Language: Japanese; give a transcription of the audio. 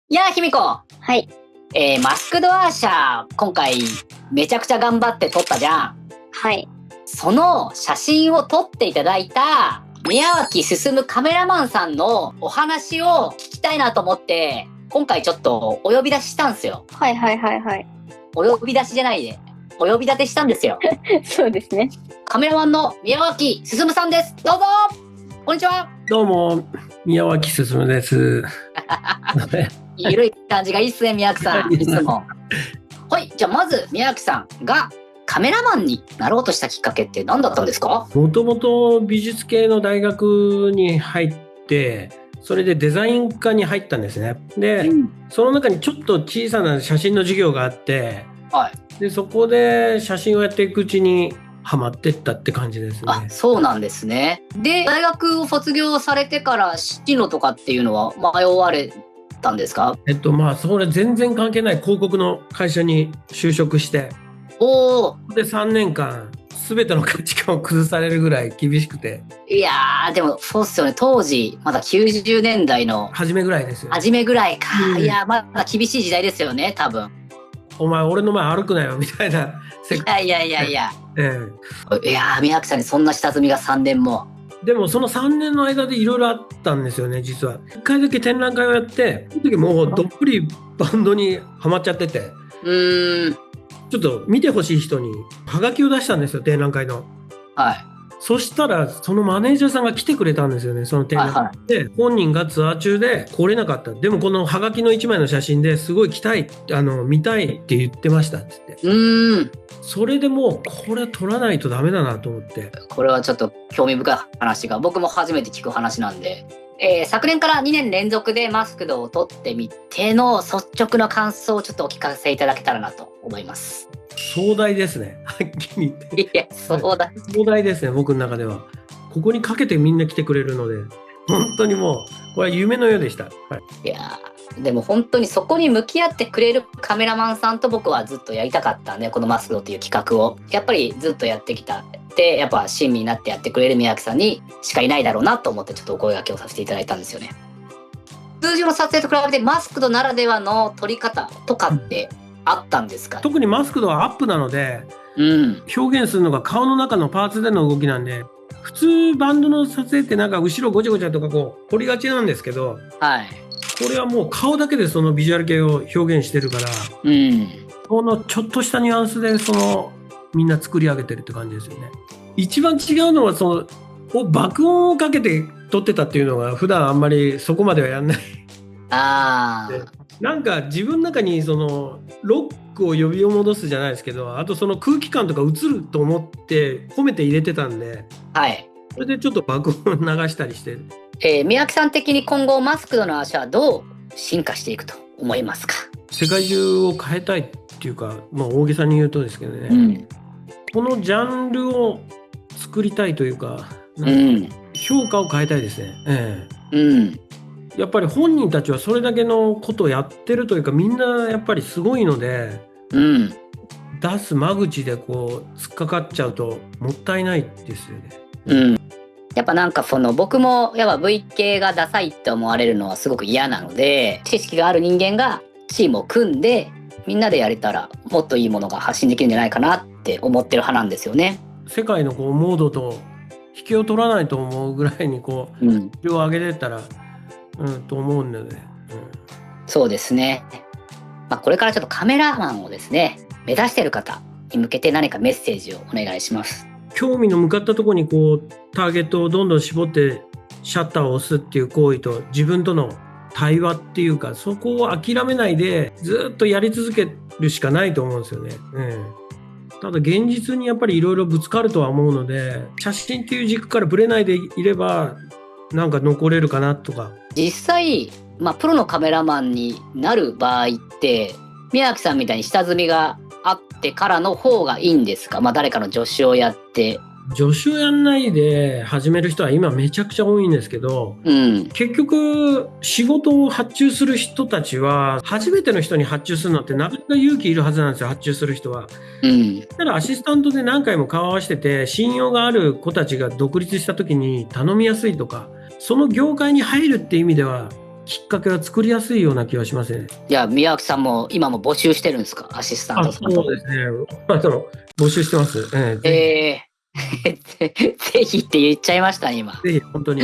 いやー、ひみこ、はい。マスクドアーシャ、今回めちゃくちゃ頑張って撮ったじゃん。はい。その写真を撮っていただいた宮脇進カメラマンさんのお話を聞きたいなと思って、今回ちょっとお呼び出ししたんですよ。はいはいはいはい。お呼び出しじゃないで、お呼び立てしたんですよ。そうですね。カメラマンの宮脇進さんです。どうぞ。こんにちは。どうも、宮脇進です。ゆるい感じがいいっすね、宮脇さん。いつも。はい、じゃあまず宮脇さんがカメラマンになろうとしたきっかけって何だったんですか？もともと美術系の大学に入って、それでデザイン科に入ったんですね。で、その中にちょっと小さな写真の授業があって、はい。でそこで写真をやっていくうちにハマってったって感じですね。あ、そうなんですね。で、大学を卒業されてから進路とかっていうのは迷われたんですか？それ全然関係ない広告の会社に就職して、おー。で3年間全ての価値観を崩されるぐらい厳しくて。いやー、でもそうっすよね。当時、まだ90年代の初めぐらいですよ。初めぐらいか。うん、いや、まだ厳しい時代ですよね、多分。お前俺の前歩くなよみたいな世界。いや。いやー、宮脇さんにそんな下積みが3年も。でもその3年の間でいろいろあったんですよね、実は。1回だけ展覧会をやって、その時もうどっぷりバンドにハマっちゃってて、ちょっと見てほしい人にハガキを出したんですよ、展覧会の。はい。そしたらそのマネージャーさんが来てくれたんですよね、その展覧会で。本人がツアー中で来れなかった。でもこのハガキの1枚の写真ですごい来たい、見たいって言ってましたって言って。それでもうこれ撮らないとダメだなと思って。これはちょっと興味深い話が、僕も初めて聞く話なんで。昨年から2年連続でマスクドを撮ってみての率直な感想をちょっとお聞かせいただけたらなと思います。壮大ですね。はっきり言って。いや、壮大ですね、僕の中では。ここにかけてみんな来てくれるので、本当にもう、これは夢のようでした。はい、いやでも本当にそこに向き合ってくれるカメラマンさんと僕はずっとやりたかったんで、このマスクドっていう企画を。やっぱりずっとやってきた。で、やっぱ親身になってやってくれる宮脇さんにしかいないだろうなと思ってちょっとお声掛けをさせていただいたんですよね。通常の撮影と比べてマスクドならではの撮り方とかってあったんですか？特にマスクドはアップなので、表現するのが顔の中のパーツでの動きなんで、普通バンドの撮影ってなんか後ろごちゃごちゃとかこう撮りがちなんですけど、はい、これはもう顔だけでそのビジュアル系を表現してるから、このちょっとしたニュアンスでみんな作り上げてるって感じですよね。一番違うのは爆音をかけて撮ってたっていうのが普段あんまりそこまではやんない。なんか自分の中にロックを呼び戻すじゃないですけど、あとその空気感とか映ると思って褒めて入れてたんで、はい、それでちょっと爆音を流したりして。宮脇さん的に今後マスクドの足はどう進化していくと思いますか？世界中を変えたいっていうか、大げさに言うとですけどね、このジャンルを作りたいというか、評価を変えたいですね。やっぱり本人たちはそれだけのことをやってるというか、みんなやっぱりすごいので、出す間口でこう突っかかっちゃうともったいないですよね。やっぱなんか僕もやっぱ V 系がダサいって思われるのはすごく嫌なので、知識がある人間がチームを組んでみんなでやれたらもっといいものが発信できるんじゃないかなって思ってる派なんですよね。世界のモードと引けを取らないと思うぐらいに量を上げてったら、と思うんだよね。そうですね。これからちょっとカメラマンをですね目指している方に向けて何かメッセージをお願いします。興味の向かったところにターゲットをどんどん絞ってシャッターを押すっていう行為と自分との対話っていうか、そこを諦めないでずっとやり続けるしかないと思うんですよね。ただ現実にやっぱりいろいろぶつかるとは思うので、写真っていう軸からぶれないでいればなんか残れるかなとか。実際、プロのカメラマンになる場合って宮脇さんみたいに下積みがあってからの方がいいんですか？誰かの助手をやって。助手をやんないで始める人は今めちゃくちゃ多いんですけど、結局仕事を発注する人たちは初めての人に発注するのってなかなか勇気いるはずなんですよ、発注する人は。ただアシスタントで何回も顔合わせてて信用がある子たちが独立した時に頼みやすいとか、その業界に入るって意味ではきっかけは作りやすいような気がしますね。じゃあ宮脇さんも今も募集してるんですか、アシスタントさん。そうですね。募集してます。ぜぜひって言っちゃいましたね今。ひ本当に。